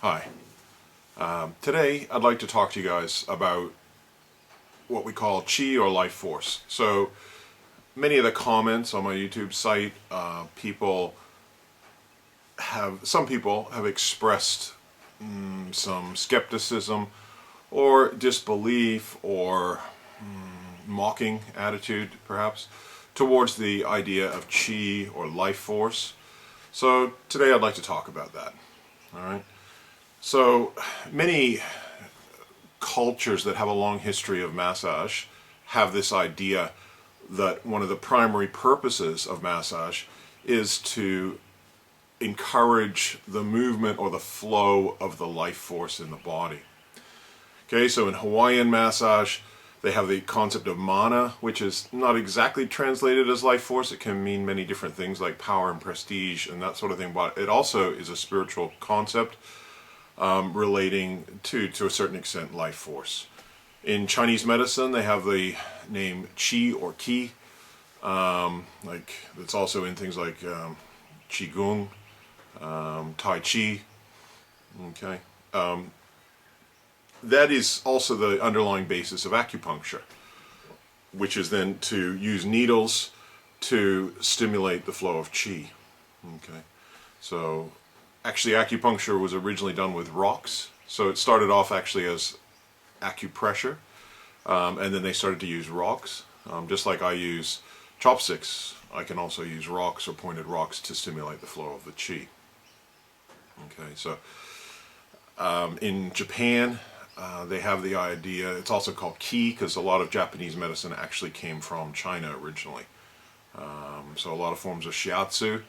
Hi. Today I'd like to talk to you guys about what we call chi or life force. So many of the comments on my YouTube site, some people have expressed some skepticism or disbelief or mocking attitude perhaps towards the idea of chi or life force. So today I'd like to talk about that. All right. So many cultures that have a long history of massage have this idea that one of the primary purposes of massage is to encourage the movement or the flow of the life force in the body. Okay, so in Hawaiian massage, they have the concept of mana, which is not exactly translated as life force. It can mean many different things like power and prestige and that sort of thing, but it also is a spiritual concept relating to a certain extent, life force. In Chinese medicine, they have the name qi or qi. Like it's also in things like qigong, tai chi. Okay, that is also the underlying basis of acupuncture, which is then to use needles to stimulate the flow of qi. Okay, so actually acupuncture was originally done with rocks, so it started off actually as acupressure, and then they started to use rocks. Just like I use chopsticks, I can also use rocks or pointed rocks to stimulate the flow of the qi. Okay, so in Japan, they have the idea, it's also called ki because a lot of Japanese medicine actually came from China originally. So a lot of forms of shiatsu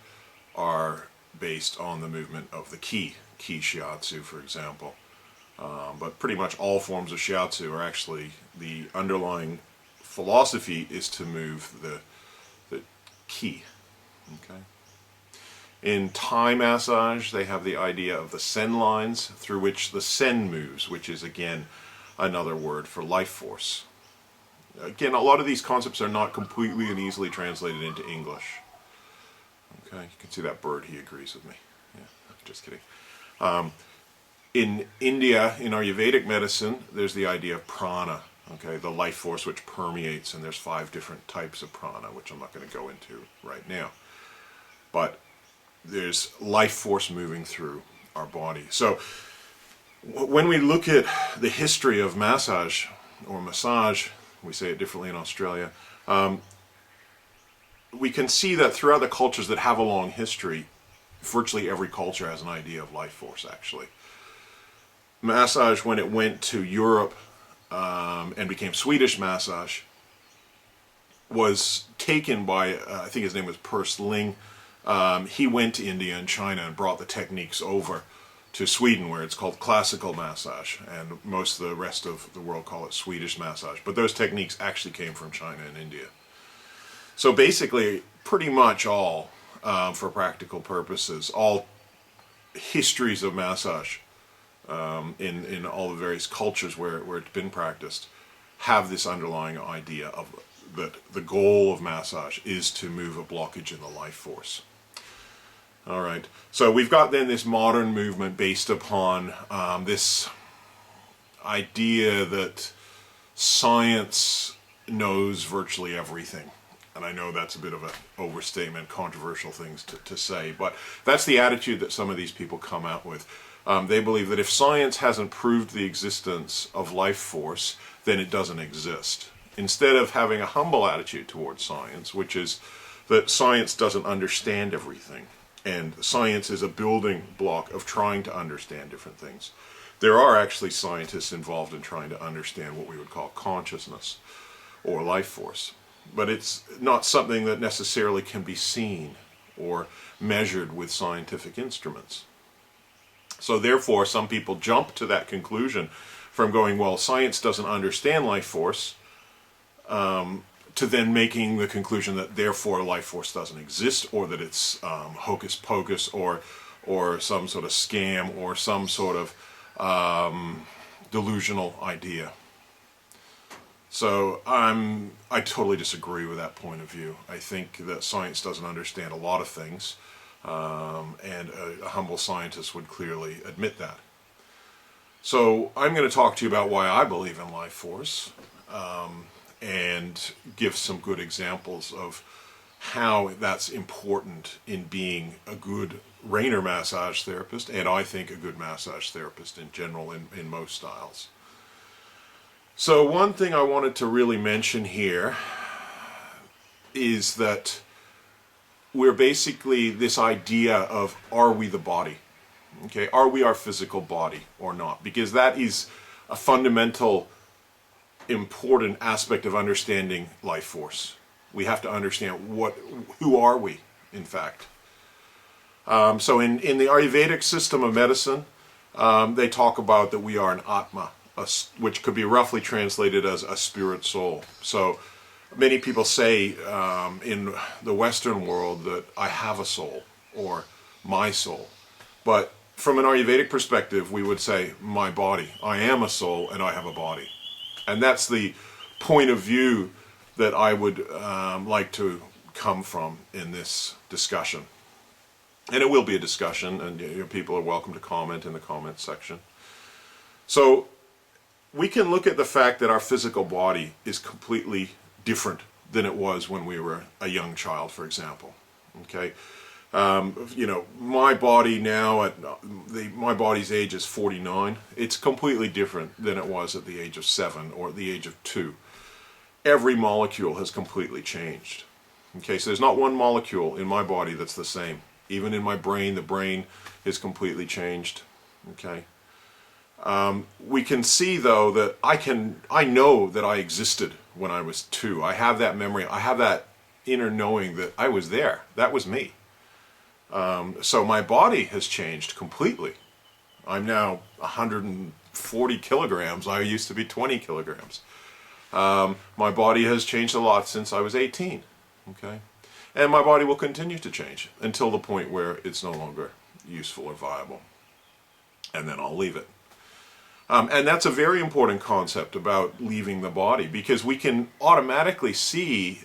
are based on the movement of the ki shiatsu, for example. But pretty much all forms of shiatsu are actually, the underlying philosophy is to move the ki. Okay. In Thai massage, they have the idea of the sen lines through which the sen moves, which is again another word for life force. Again, a lot of these concepts are not completely and easily translated into English. Okay, you can see that bird, he agrees with me. Yeah, just kidding. In India, in Ayurvedic medicine, there's the idea of prana, okay, the life force which permeates, and there's 5 different types of prana, which I'm not going to go into right now. But there's life force moving through our body. So when we look at the history of massage, or massage, we say it differently in Australia, we can see that throughout the cultures that have a long history, virtually every culture has an idea of life force, actually. Massage, when it went to Europe and became Swedish massage, was taken by, I think his name was Persling. He went to India and China and brought the techniques over to Sweden, where it's called classical massage, and most of the rest of the world call it Swedish massage. But those techniques actually came from China and India. So basically, pretty much all, for practical purposes, all histories of massage in all the various cultures where it's been practiced have this underlying idea of that the goal of massage is to move a blockage in the life force. All right, so we've got then this modern movement based upon this idea that science knows virtually everything. And I know that's a bit of an overstatement, controversial things to say, but that's the attitude that some of these people come out with. They believe that if science hasn't proved the existence of life force, then it doesn't exist. Instead of having a humble attitude towards science, which is that science doesn't understand everything, and science is a building block of trying to understand different things. There are actually scientists involved in trying to understand what we would call consciousness or life force. But it's not something that necessarily can be seen or measured with scientific instruments. So therefore, some people jump to that conclusion from going, well, science doesn't understand life force, to then making the conclusion that therefore life force doesn't exist, or that it's hocus pocus, or some sort of scam, or some sort of delusional idea. So I totally disagree with that point of view. I think that science doesn't understand a lot of things, and a humble scientist would clearly admit that. So I'm going to talk to you about why I believe in life force, and give some good examples of how that's important in being a good Raynor massage therapist, and I think a good massage therapist in general in most styles. So one thing I wanted to really mention here is that we're basically this idea of, are we the body? Okay, are we our physical body or not? Because that is a fundamental, important aspect of understanding life force. We have to understand who are we, in fact. So in the Ayurvedic system of medicine, they talk about that we are an Atma, which could be roughly translated as a spirit soul. So many people say in the Western world that I have a soul, or my soul. But from an Ayurvedic perspective, we would say my body. I am a soul and I have a body. And that's the point of view that I would like to come from in this discussion. And it will be a discussion, and people are welcome to comment in the comments section. So we can look at the fact that our physical body is completely different than it was when we were a young child, for example. Okay, my body now my body's age is 49. It's completely different than it was at the age of 7 or at the age of 2. Every molecule has completely changed. Okay, so there's not one molecule in my body that's the same. Even in my brain, the brain is completely changed. Okay. We can see though that I know that I existed when I was 2. I have that memory. I have that inner knowing that I was there. That was me. So my body has changed completely. I'm now 140 kilograms. I used to be 20 kilograms. My body has changed a lot since I was 18. Okay. And my body will continue to change until the point where it's no longer useful or viable. And then I'll leave it. And that's a very important concept about leaving the body, because we can automatically see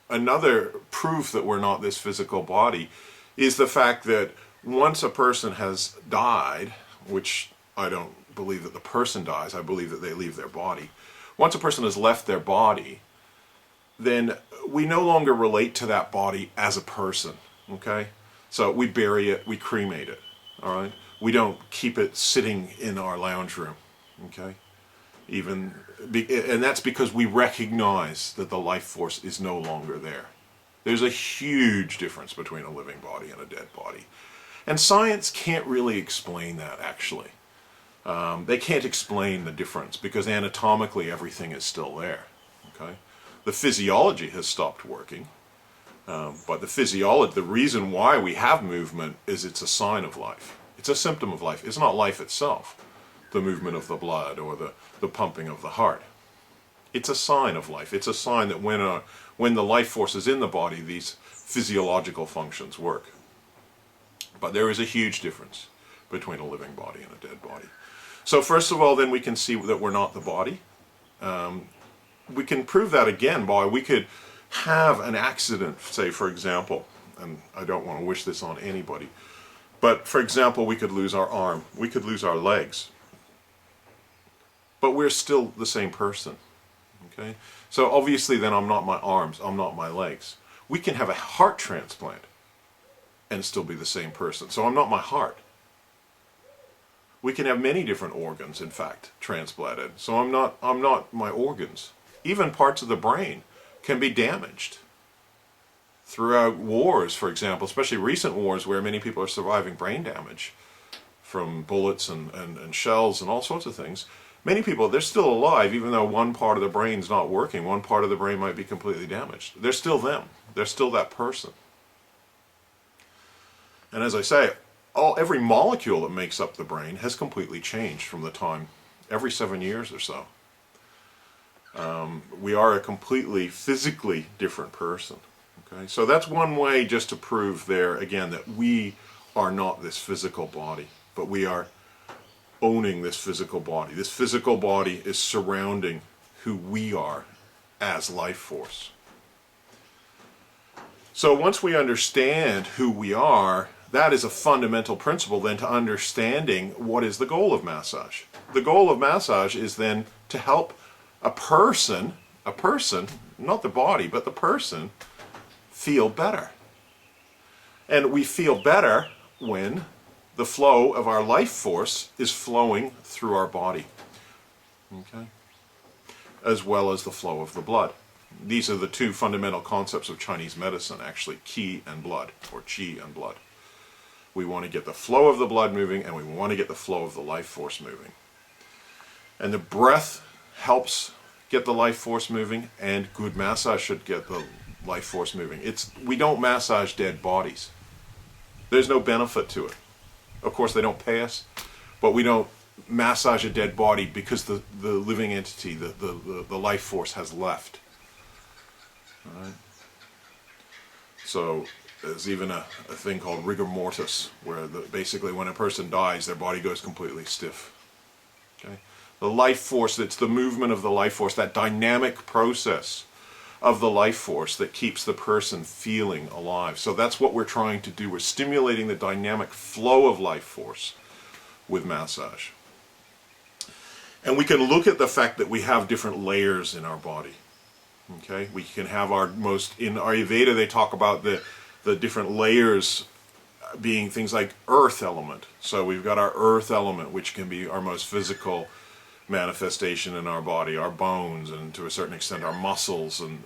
another proof that we're not this physical body is the fact that once a person has died, which I don't believe that the person dies, I believe that they leave their body. Once a person has left their body, then we no longer relate to that body as a person, okay? So we bury it, we cremate it, all right? We don't keep it sitting in our lounge room, okay? And that's because we recognize that the life force is no longer there. There's a huge difference between a living body and a dead body. And science can't really explain that, actually. They can't explain the difference because anatomically everything is still there, okay? The physiology has stopped working, but the reason why we have movement is it's a sign of life. It's a symptom of life. It's not life itself, the movement of the blood or the pumping of the heart. It's a sign of life. It's a sign that when the life force is in the body, these physiological functions work. But there is a huge difference between a living body and a dead body. So first of all, then we can see that we're not the body. We can prove that again by we could have an accident, say for example, and I don't want to wish this on anybody, but for example, we could lose our arm, we could lose our legs, but we're still the same person, okay? So obviously then I'm not my arms, I'm not my legs. We can have a heart transplant and still be the same person, so I'm not my heart. We can have many different organs, in fact, transplanted, so I'm not my organs. Even parts of the brain can be damaged throughout wars, for example, especially recent wars where many people are surviving brain damage from bullets and shells and all sorts of things. Many people, they're still alive even though one part of the brain's not working. One part of the brain might be completely damaged. They're still them. They're still that person. And as I say, every molecule that makes up the brain has completely changed from the time, every 7 years or so. We are a completely physically different person. Okay, so that's one way just to prove there again that we are not this physical body, but we are owning this physical body. This physical body is surrounding who we are as life force. So once we understand who we are, that is a fundamental principle then to understanding what is the goal of massage. the goal of massage is then to help a person, not the body, but the person, feel better. And we feel better when the flow of our life force is flowing through our body, okay, as well as the flow of the blood. These are the two fundamental concepts of Chinese medicine, actually, qi and blood, or qi and blood. We want to get the flow of the blood moving, and we want to get the flow of the life force moving. And the breath helps get the life force moving, and good massage should get the life force moving. We don't massage dead bodies. There's no benefit to it. Of course, they don't pay us, but we don't massage a dead body because the living entity, the life force has left. All right? So there's even a thing called rigor mortis, where basically when a person dies, their body goes completely stiff. Okay? The life force, it's the movement of the life force, that dynamic process of the life force that keeps the person feeling alive. So that's what we're trying to do. We're stimulating the dynamic flow of life force with massage. And we can look at the fact that we have different layers in our body. Okay, we can have in Ayurveda they talk about the different layers being things like earth element. So we've got our earth element, which can be our most physical manifestation in our body, our bones, and to a certain extent our muscles, and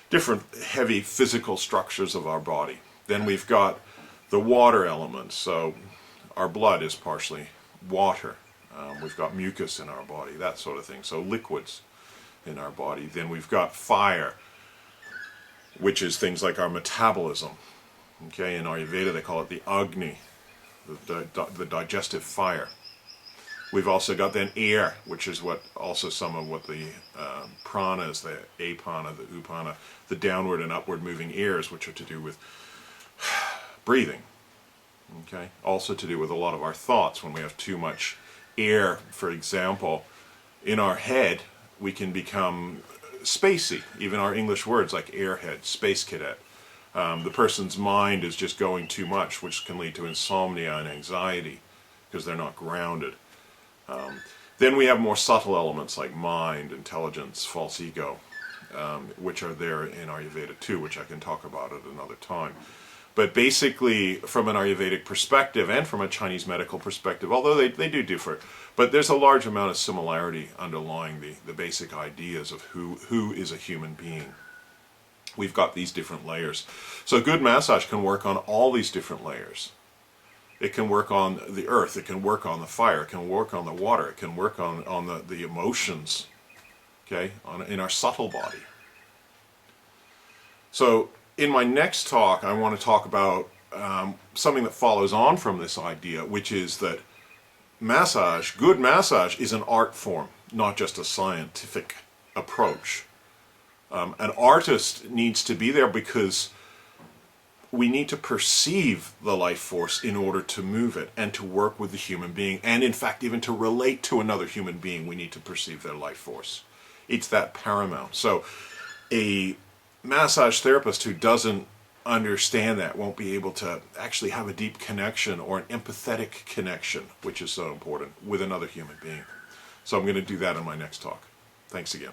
different heavy physical structures of our body. Then we've got the water element, so our blood is partially water. We've got mucus in our body, that sort of thing, so liquids in our body. Then we've got fire, which is things like our metabolism. Okay, in Ayurveda they call it the Agni, the digestive fire. We've also got then air, which is some of what the pranas, the apana, the upana, the downward and upward moving airs, which are to do with breathing. Okay, also to do with a lot of our thoughts. When we have too much air, for example, in our head, we can become spacey. Even our English words like airhead, space cadet. The person's mind is just going too much, which can lead to insomnia and anxiety because they're not grounded. Then we have more subtle elements like mind, intelligence, false ego, which are there in Ayurveda too, which I can talk about at another time. But basically, from an Ayurvedic perspective and from a Chinese medical perspective, although they do differ, but there's a large amount of similarity underlying the basic ideas of who is a human being. We've got these different layers. So good massage can work on all these different layers. It can work on the earth, it can work on the fire, it can work on the water, it can work on the emotions, okay, in our subtle body. So in my next talk, I want to talk about something that follows on from this idea, which is that massage, good massage, is an art form, not just a scientific approach. An artist needs to be there because we need to perceive the life force in order to move it and to work with the human being. And in fact, even to relate to another human being, we need to perceive their life force. It's that paramount. So a massage therapist who doesn't understand that won't be able to actually have a deep connection or an empathetic connection, which is so important, with another human being. So I'm going to do that in my next talk. Thanks again.